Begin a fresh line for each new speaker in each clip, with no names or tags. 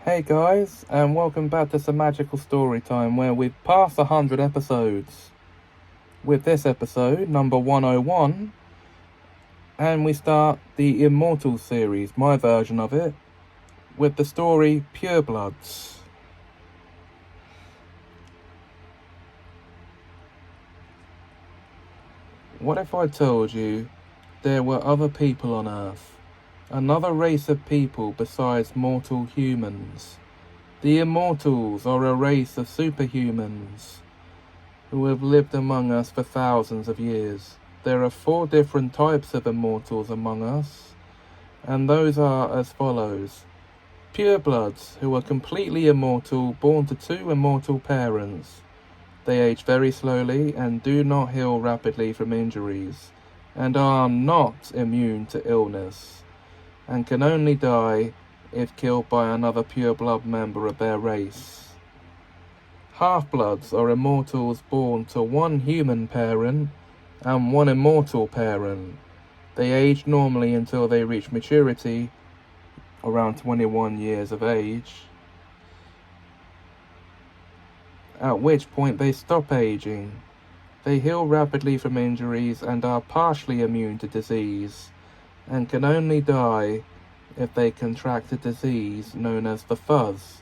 Hey guys, and welcome back to some magical story time where we've passed 100 episodes. With this episode, number 101, and we start the Immortals series, my version of it, with the story Purebloods. What if I told you there were other people on Earth? Another race of people besides mortal humans. The Immortals are a race of superhumans who have lived among us for thousands of years. There are 4 different types of Immortals among us, and those are as follows. Purebloods, who are completely immortal, born to 2 immortal parents. They age very slowly and do not heal rapidly from injuries, and are not immune to illness, and can only die if killed by another pureblood member of their race. Half-bloods are immortals born to 1 human parent and 1 immortal parent. They age normally until they reach maturity, around 21 years of age, at which point they stop aging. They heal rapidly from injuries and are partially immune to disease, and can only die if they contract a disease known as the fuzz,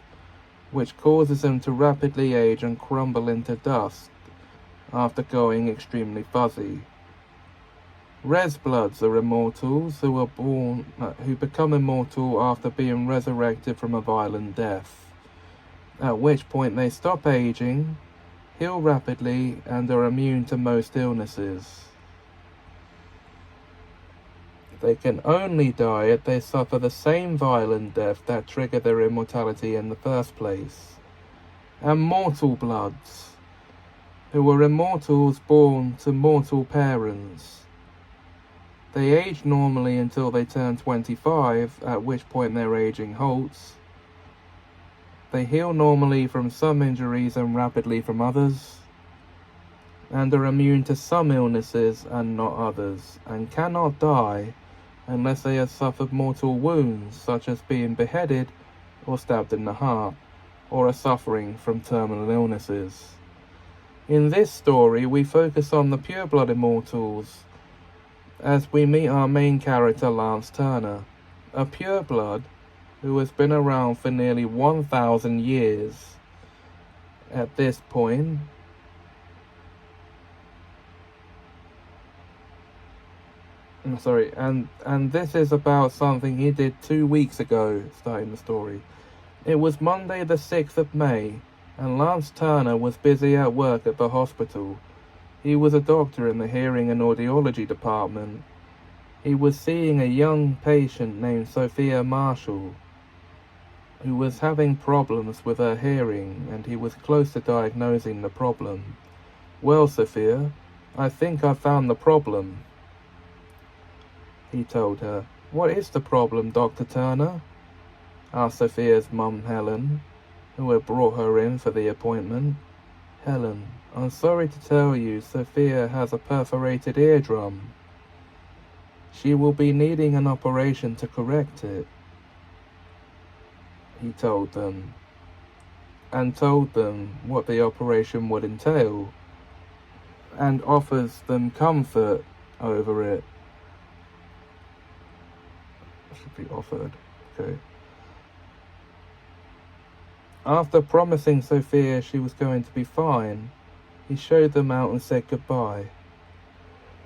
which causes them to rapidly age and crumble into dust after going extremely fuzzy. Resbloods are immortals who become immortal after being resurrected from a violent death, at which point they stop aging, heal rapidly, and are immune to most illnesses. They can only die if they suffer the same violent death that triggered their immortality in the first place. And mortal bloods, who are immortals born to mortal parents. They age normally until they turn 25, at which point their aging halts. They heal normally from some injuries and rapidly from others, and are immune to some illnesses and not others, and cannot die unless they have suffered mortal wounds, such as being beheaded or stabbed in the heart, or are suffering from terminal illnesses. In this story, we focus on the pureblood immortals, as we meet our main character, Lance Turner, a pureblood who has been around for nearly 1,000 years. At this point, and this is about something he did 2 weeks ago, starting the story. It was Monday the 6th of May, and Lance Turner was busy at work at the hospital. He was a doctor in the hearing and audiology department. He was seeing a young patient named Sophia Marshall, who was having problems with her hearing, and he was close to diagnosing the problem. "Well, Sophia, I think I've found the problem," he told her. "What is the problem, Dr. Turner?" asked Sophia's mum, Helen, who had brought her in for the appointment. "Helen, I'm sorry to tell you, Sophia has a perforated eardrum. She will be needing an operation to correct it," he told them, and told them what the operation would entail, and offers them comfort over it. Should be offered, okay. After promising Sophia she was going to be fine, he showed them out and said goodbye.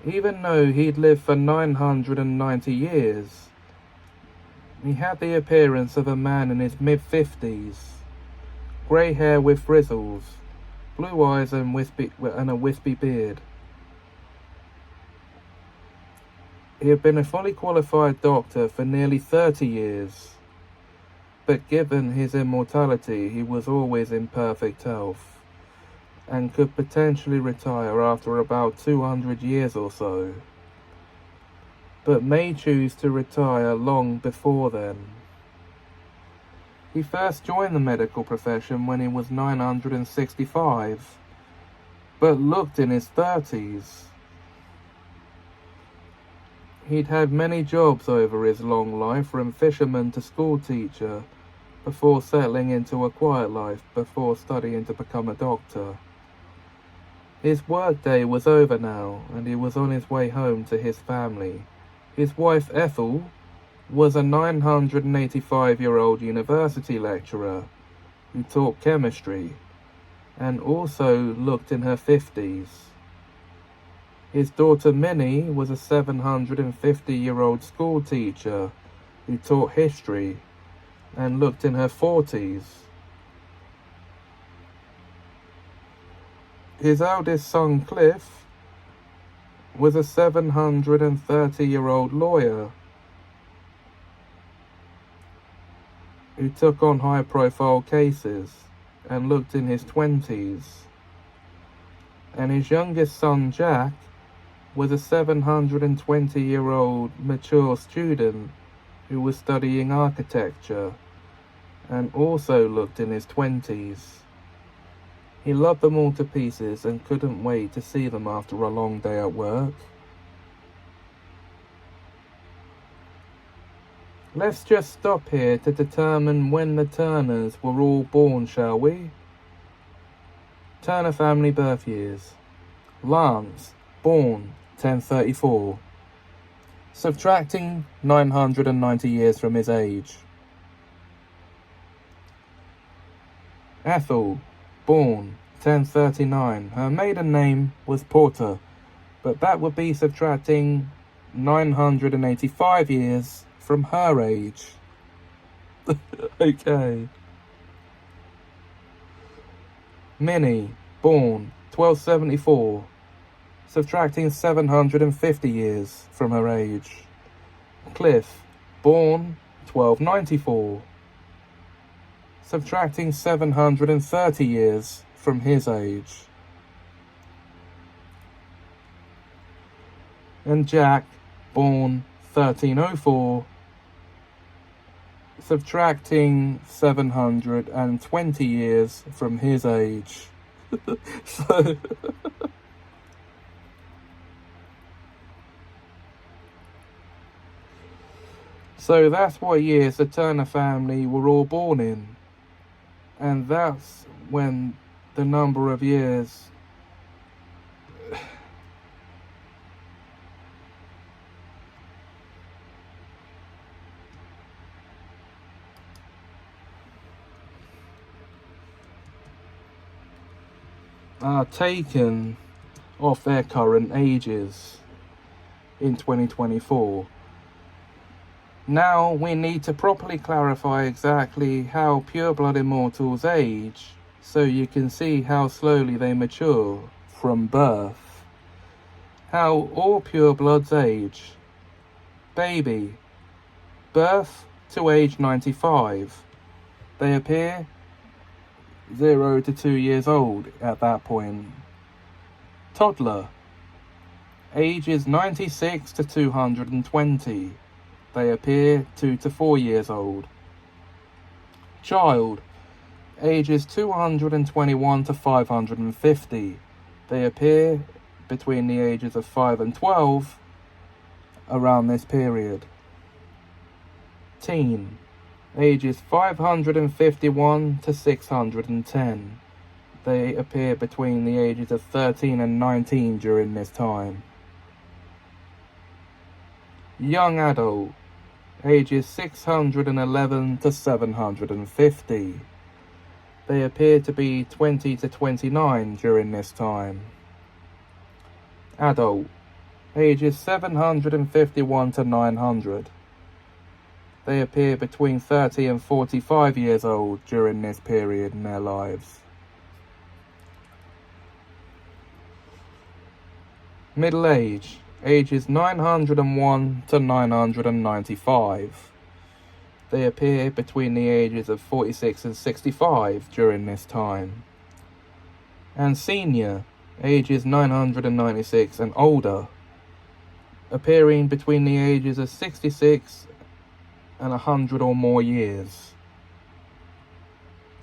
Even though he'd lived for 990 years, he had the appearance of a man in his mid-50s, grey hair with frizzles, blue eyes and a wispy beard. He had been a fully qualified doctor for nearly 30 years, but given his immortality, he was always in perfect health, and could potentially retire after about 200 years or so, but may choose to retire long before then. He first joined the medical profession when he was 965, but looked in his 30s. He'd had many jobs over his long life, from fisherman to school teacher, before settling into a quiet life before studying to become a doctor. His workday was over now, and he was on his way home to his family. His wife Ethel was a 985-year-old university lecturer who taught chemistry and also looked in her 50s. His daughter Minnie was a 750-year-old school teacher who taught history and looked in her 40s. His eldest son Cliff was a 730-year-old lawyer who took on high-profile cases and looked in his 20s. And his youngest son Jack was a 720-year-old mature student who was studying architecture and also looked in his 20s. He loved them all to pieces and couldn't wait to see them after a long day at work. Let's just stop here to determine when the Turners were all born, shall we? Turner family birth years. Lance, born 1034. Subtracting 990 years from his age. Ethel, born 1039. Her maiden name was Porter, but that would be subtracting 985 years from her age. Okay. Minnie, born 1274. Subtracting 750 years from her age. Cliff, born 1294. Subtracting 730 years from his age. And Jack, born 1304, subtracting 720 years from his age. So that's what years the Turner family were all born in. And that's when the number of years are taken off their current ages in 2024. Now we need to properly clarify exactly how pureblood immortals age, so you can see how slowly they mature from birth. How all purebloods age. Baby, birth to age 95. They appear 0 to 2 years old at that point. Toddler, ages 96 to 220. They appear 2 to 4 years old. Child, ages 221 to 550. They appear between the ages of 5 and 12, around this period. Teen, ages 551 to 610. They appear between the ages of 13 and 19 during this time. Young adult, ages 611 to 750. They appear to be 20 to 29 during this time. Adult, ages 751 to 900. They appear between 30 and 45 years old during this period in their lives. Middle age, ages 901 to 995. They appear between the ages of 46 and 65 during this time. And senior, ages 996 and older, appearing between the ages of 66 and 100 or more years.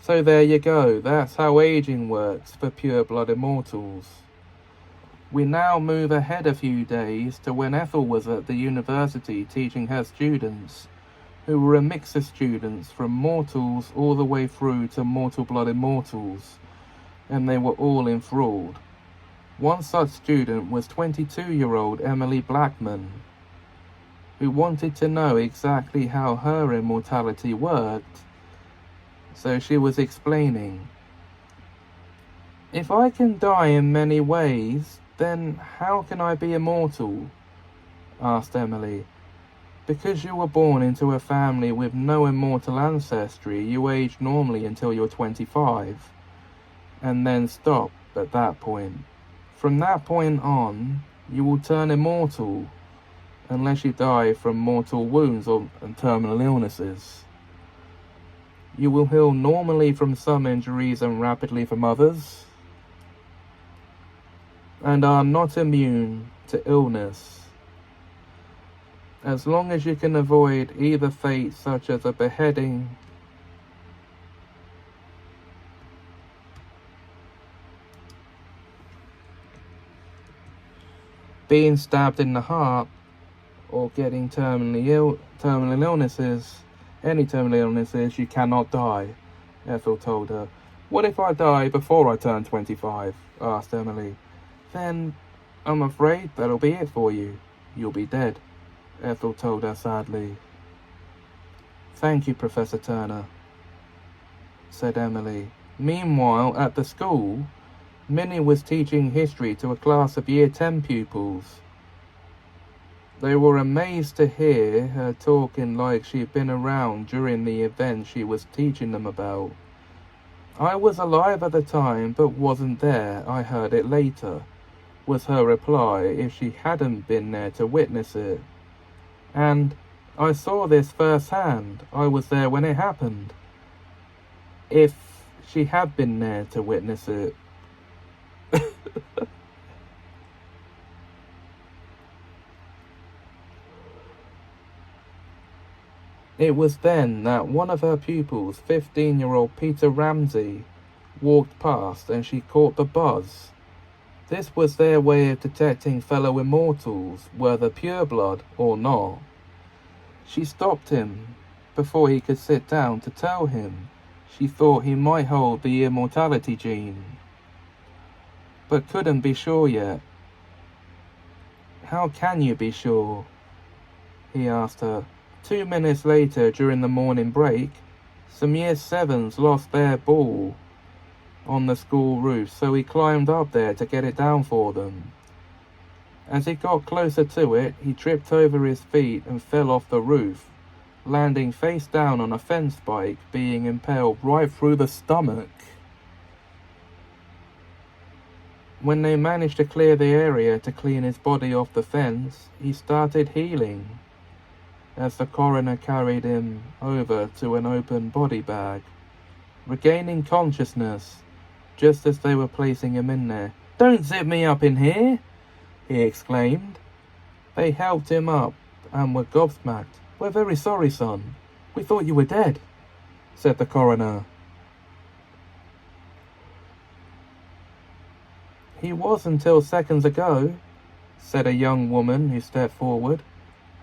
So there you go, that's how aging works for pureblood immortals. We now move ahead a few days to when Ethel was at the university teaching her students, who were a mix of students from Mortals all the way through to Mortal Blood Immortals, and they were all enthralled. One such student was 22-year-old Emily Blackman, who wanted to know exactly how her immortality worked, so she was explaining. "If I can die in many ways, then how can I be immortal?" asked Emily. "Because you were born into a family with no immortal ancestry, you age normally until you're 25, and then stop at that point. From that point on, you will turn immortal, unless you die from mortal wounds and terminal illnesses. You will heal normally from some injuries and rapidly from others, and are not immune to illness. As long as you can avoid either fate such as a beheading, being stabbed in the heart, or getting terminal illnesses, any terminal illnesses, you cannot die," Ethel told her. "What if I die before I turn 25? Asked Emily. "Then I'm afraid that'll be it for you. You'll be dead," Ethel told her sadly. "Thank you, Professor Turner," said Emily. Meanwhile, at the school, Minnie was teaching history to a class of Year 10 pupils. They were amazed to hear her talking like she had been around during the event she was teaching them about. "I was alive at the time, but wasn't there. I heard it later," was her reply if she hadn't been there to witness it. "And I saw this firsthand. I was there when it happened." If she had been there to witness it. It was then that one of her pupils, 15-year-old Peter Ramsey, walked past and she caught the buzz. This was their way of detecting fellow immortals, whether pureblood or not. She stopped him before he could sit down to tell him she thought he might hold the immortality gene, but couldn't be sure yet. "How can you be sure?" he asked her. 2 minutes later, during the morning break, some Year 7s lost their ball on the school roof, so he climbed up there to get it down for them. As he got closer to it, he tripped over his feet and fell off the roof, landing face down on a fence spike, being impaled right through the stomach. When they managed to clear the area to clean his body off the fence, he started healing, as the coroner carried him over to an open body bag, regaining consciousness just as they were placing him in there. "Don't zip me up in here!" he exclaimed. They helped him up and were gobsmacked. "We're very sorry, son. We thought you were dead," said the coroner. "He was until seconds ago," said a young woman who stepped forward.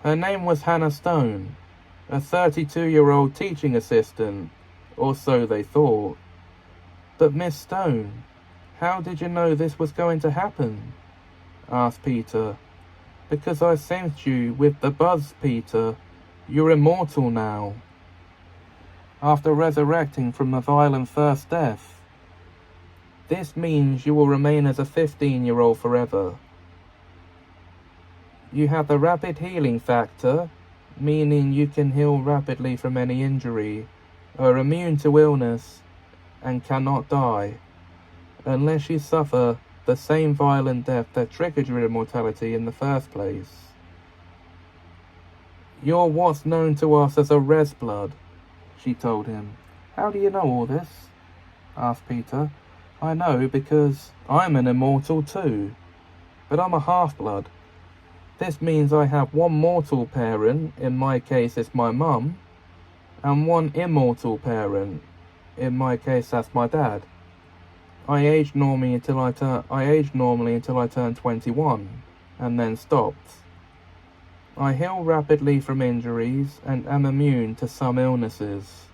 Her name was Hannah Stone, a 32-year-old teaching assistant, or so they thought. "But Miss Stone, how did you know this was going to happen?" asked Peter. "Because I sensed you with the buzz, Peter. You're immortal now, after resurrecting from a violent first death. This means you will remain as a 15-year-old forever. You have the rapid healing factor, meaning you can heal rapidly from any injury, are immune to illness, and cannot die, unless you suffer the same violent death that triggered your immortality in the first place. You're what's known to us as a res blood," she told him. "How do you know all this?" asked Peter. "I know because I'm an immortal too, but I'm a half-blood. This means I have one mortal parent, in my case it's my mum, and one immortal parent, in my case that's my dad. I aged normally until I turned 21, and then stopped." I heal rapidly from injuries and am immune to some illnesses,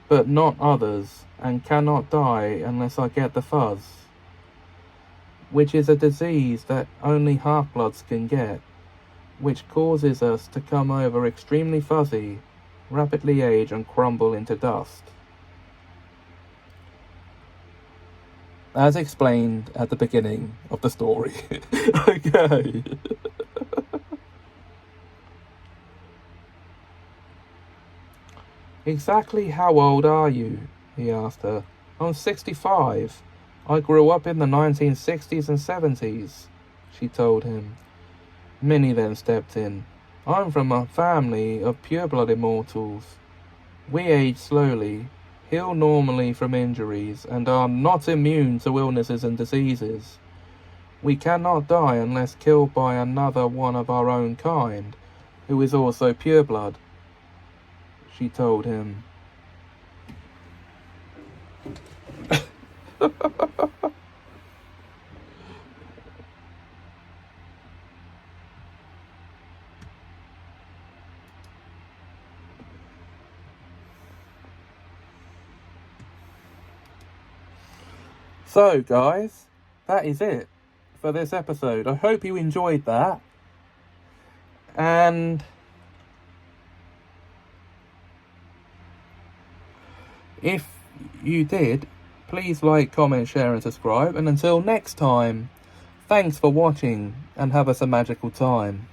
but not others, and cannot die unless I get the fuzz, which is a disease that only half-bloods can get, which causes us to come over extremely fuzzy, rapidly age and crumble into dust. As explained at the beginning of the story. Okay. Exactly how old are you? He asked her. I'm 65. I grew up in the 1960s and 70s, she told him. Minnie then stepped in. I'm from a family of pureblood immortals. We age slowly, heal normally from injuries, and are not immune to illnesses and diseases. We cannot die unless killed by another one of our own kind, who is also pureblood, she told him. So, guys, that is it for this episode. I hope you enjoyed that. And if you did, please like, comment, share, and subscribe. And until next time, thanks for watching and have us a magical time.